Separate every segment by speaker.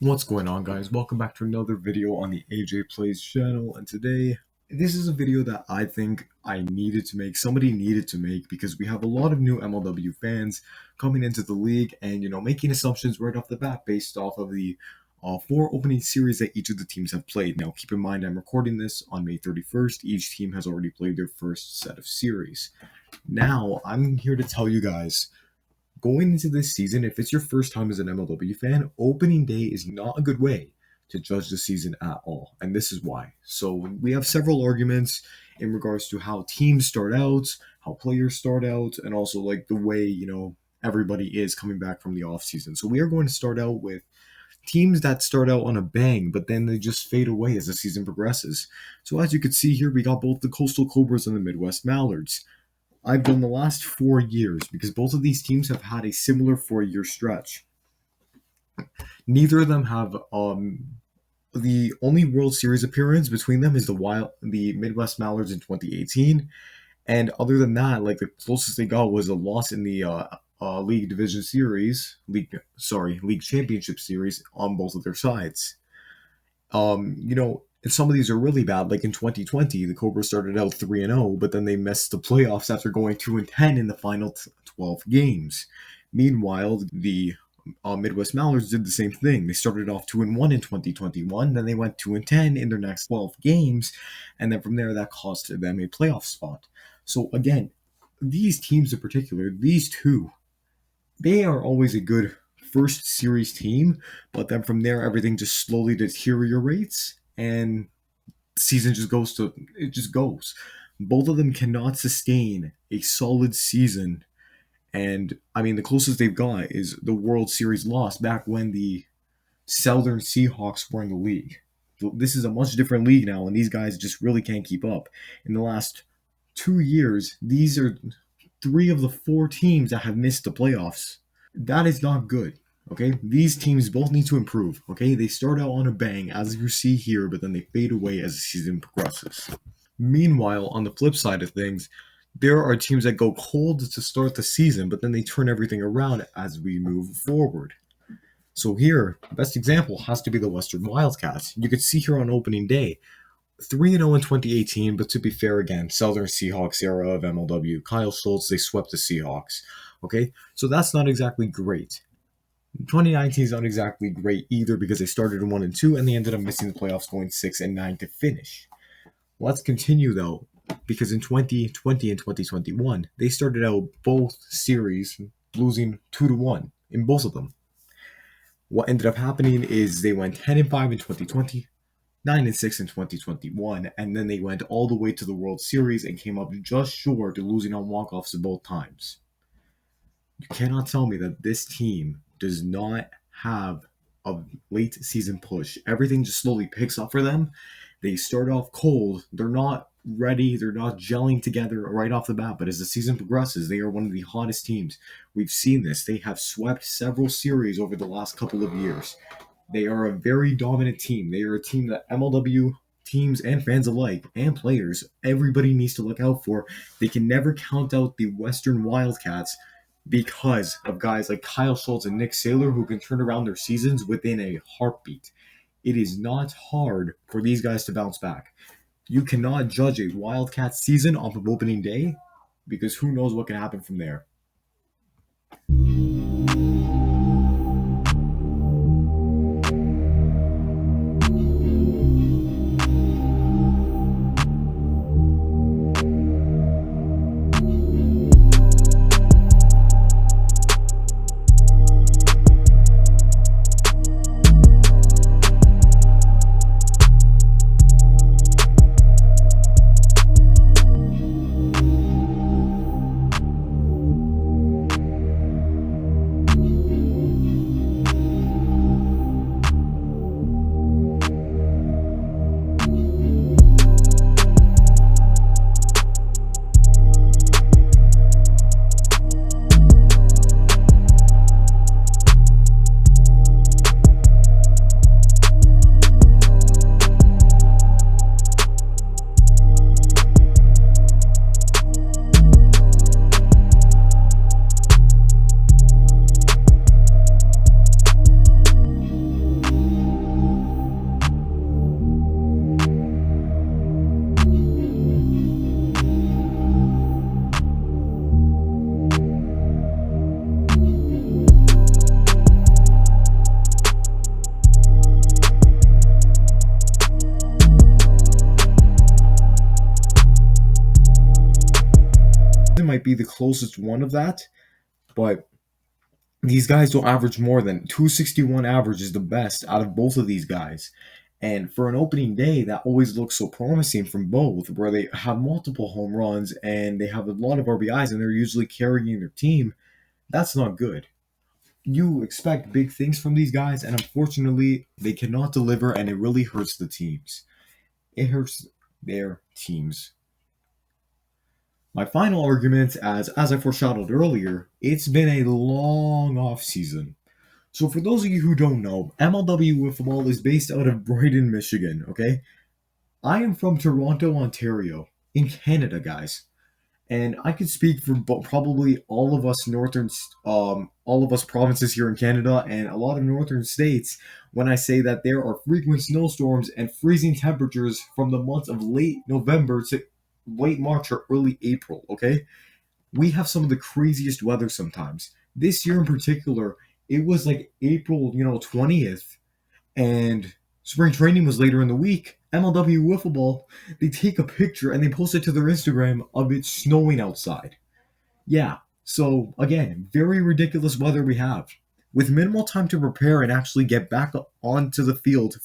Speaker 1: What's going on, guys? Welcome back to another video on the AJ Plays channel, and today this is a video that I think somebody needed to make, because we have a lot of new MLW fans coming into the league and making assumptions right off the bat based off of the 4 opening series that each of the teams have played. Now keep in mind, I'm recording this on May 31st. Each team has already played their first set of series. Now I'm here to tell you guys, going into this season, if it's your first time as an MLW fan, opening day is not a good way to judge the season at all. And this is why. So we have several arguments in regards to how teams start out, how players start out, and also like the way, everybody is coming back from the off season. So we are going to start out with teams that start out on a bang, but then they just fade away as the season progresses. So as you can see here, we got both the Coastal Cobras and the Midwest Mallards. I've done the last 4 years because both of these teams have had a similar 4-year stretch. Neither of them have the only World Series appearance between them is the Midwest Mallards in 2018, and other than that, like, the closest they got was a loss in the League Championship Series on both of their sides. And some of these are really bad. Like in 2020, the Cobras started out 3-0, but then they missed the playoffs after going 2-10 in the final 12 games. Meanwhile, the Midwest Mallards did the same thing. They started off 2-1 in 2021, then they went 2-10 in their next 12 games, and then from there that cost them a playoff spot. So again, these teams in particular, these two, they are always a good first series team, but then from there everything just slowly deteriorates and the season just goes. Both of them cannot sustain a solid season. And I mean, the closest they've got is the World Series loss back when the Southern Seahawks were in the league. This is a much different league now, and these guys just really can't keep up. In the last 2 years, these are 3 of the 4 teams that have missed the playoffs. That is not good. Okay, these teams both need to improve. Okay, they start out on a bang, as you see here, but then they fade away as the season progresses. Meanwhile, on the flip side of things, there are teams that go cold to start the season, but then they turn everything around as we move forward. So here, the best example has to be the Western Wildcats. You can see here on opening day, 3-0 in 2018, but to be fair again, Southern Seahawks era of MLW. Kyle Schultz, they swept the Seahawks. Okay, so that's not exactly great. 2019 is not exactly great either, because they started in 1-2 and they ended up missing the playoffs, going 6-9 to finish. Let's continue though, because in 2020 and 2021, they started out both series losing 2-1 in both of them. What ended up happening is they went 10-5 in 2020, 9-6 in 2021, and then they went all the way to the World Series and came up just short of losing on walk-offs both times. You cannot tell me that this team does not have a late season push. Everything just slowly picks up for them. They start off cold. They're not ready. They're not gelling together right off the bat. But as the season progresses, they are one of the hottest teams. We've seen this. They have swept several series over the last couple of years. They are a very dominant team. They are a team that MLW teams and fans alike, and players, everybody needs to look out for. They can never count out the Western Wildcats because of guys like Kyle Schultz and Nick Saylor, who can turn around their seasons within a heartbeat. It is not hard for these guys to bounce back. You cannot judge a Wildcat season off of opening day, because who knows what can happen from there. might be the closest one of that, but these guys don't average more than 261 average is the best out of both of these guys. And for an opening day, that always looks so promising from both, where they have multiple home runs and they have a lot of RBIs and they're usually carrying their team. That's not good. You expect big things from these guys, and unfortunately, they cannot deliver, and it really hurts the teams. It hurts their teams. My final argument, as I foreshadowed earlier, it's been a long off season. So for those of you who don't know, MLW Wiffle is based out of Brighton, Michigan, okay? I am from Toronto, Ontario, in Canada, guys. And I could speak for probably all of us all of us provinces here in Canada and a lot of northern states when I say that there are frequent snowstorms and freezing temperatures from the months of late November to late March or early April, okay? We have some of the craziest weather sometimes. This year in particular, it was like April, 20th, and spring training was later in the week. MLW Wiffle Ball, they take a picture and they post it to their Instagram of it snowing outside. Yeah, so again, very ridiculous weather we have. With minimal time to prepare and actually get back onto the field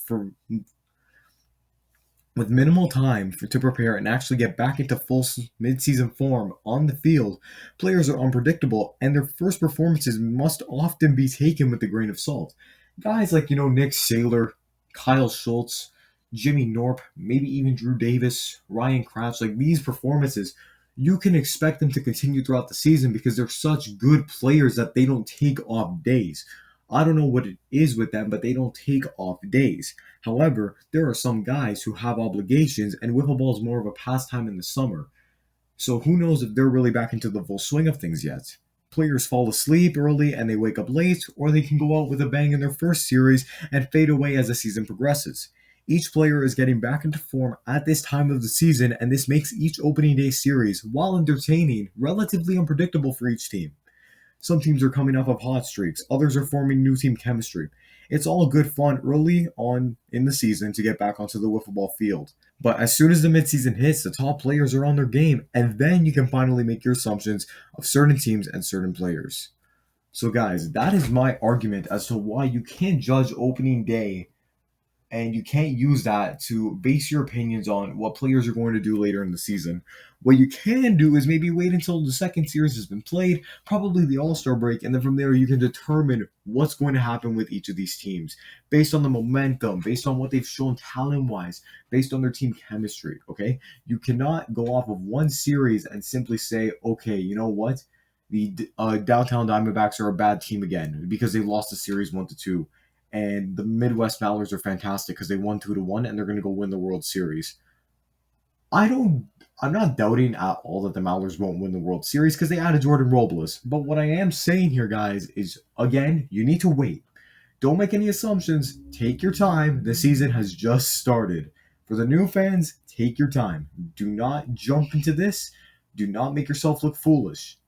Speaker 1: with minimal time to prepare and actually get back into full mid-season form on the field, players are unpredictable and their first performances must often be taken with a grain of salt. Guys like, Nick Saylor, Kyle Schultz, Jimmy Norp, maybe even Drew Davis, Ryan Crouch, like these performances, you can expect them to continue throughout the season because they're such good players that they don't take off days. I don't know what it is with them, but they don't take off days. However, there are some guys who have obligations, and wiffle ball is more of a pastime in the summer. So who knows if they're really back into the full swing of things yet. Players fall asleep early and they wake up late, or they can go out with a bang in their first series and fade away as the season progresses. Each player is getting back into form at this time of the season, and this makes each opening day series, while entertaining, relatively unpredictable for each team. Some teams are coming off of hot streaks, others are forming new team chemistry. It's all good fun early on in the season to get back onto the wiffle ball field. But as soon as the midseason hits, the top players are on their game, and then you can finally make your assumptions of certain teams and certain players. So guys, that is my argument as to why you can't judge opening day and you can't use that to base your opinions on what players are going to do later in the season. What you can do is maybe wait until the second series has been played, probably the All-Star break, and then from there you can determine what's going to happen with each of these teams based on the momentum, based on what they've shown talent-wise, based on their team chemistry, okay? You cannot go off of one series and simply say, okay, you know what? The Downtown Diamondbacks are a bad team again because they lost the series 1-2. And the Midwest Mallards are fantastic because they won 2-1 and they're going to go win the World Series. I'm not doubting at all that the Mallards won't win the World Series because they added Jordan Robles. But what I am saying here, guys, is again, you need to wait. Don't make any assumptions. Take your time. The season has just started. For the new fans, take your time. Do not jump into this. Do not make yourself look foolish.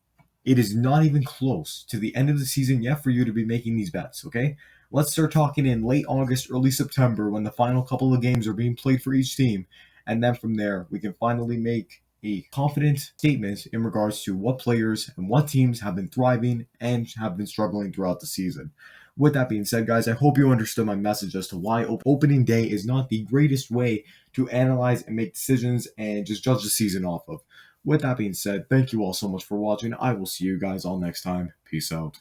Speaker 1: It is not even close to the end of the season yet for you to be making these bets, okay? Let's start talking in late August, early September when the final couple of games are being played for each team. And then from there, we can finally make a confident statement in regards to what players and what teams have been thriving and have been struggling throughout the season. With that being said, guys, I hope you understood my message as to why opening day is not the greatest way to analyze and make decisions and just judge the season off of. With that being said, thank you all so much for watching. I will see you guys all next time. Peace out.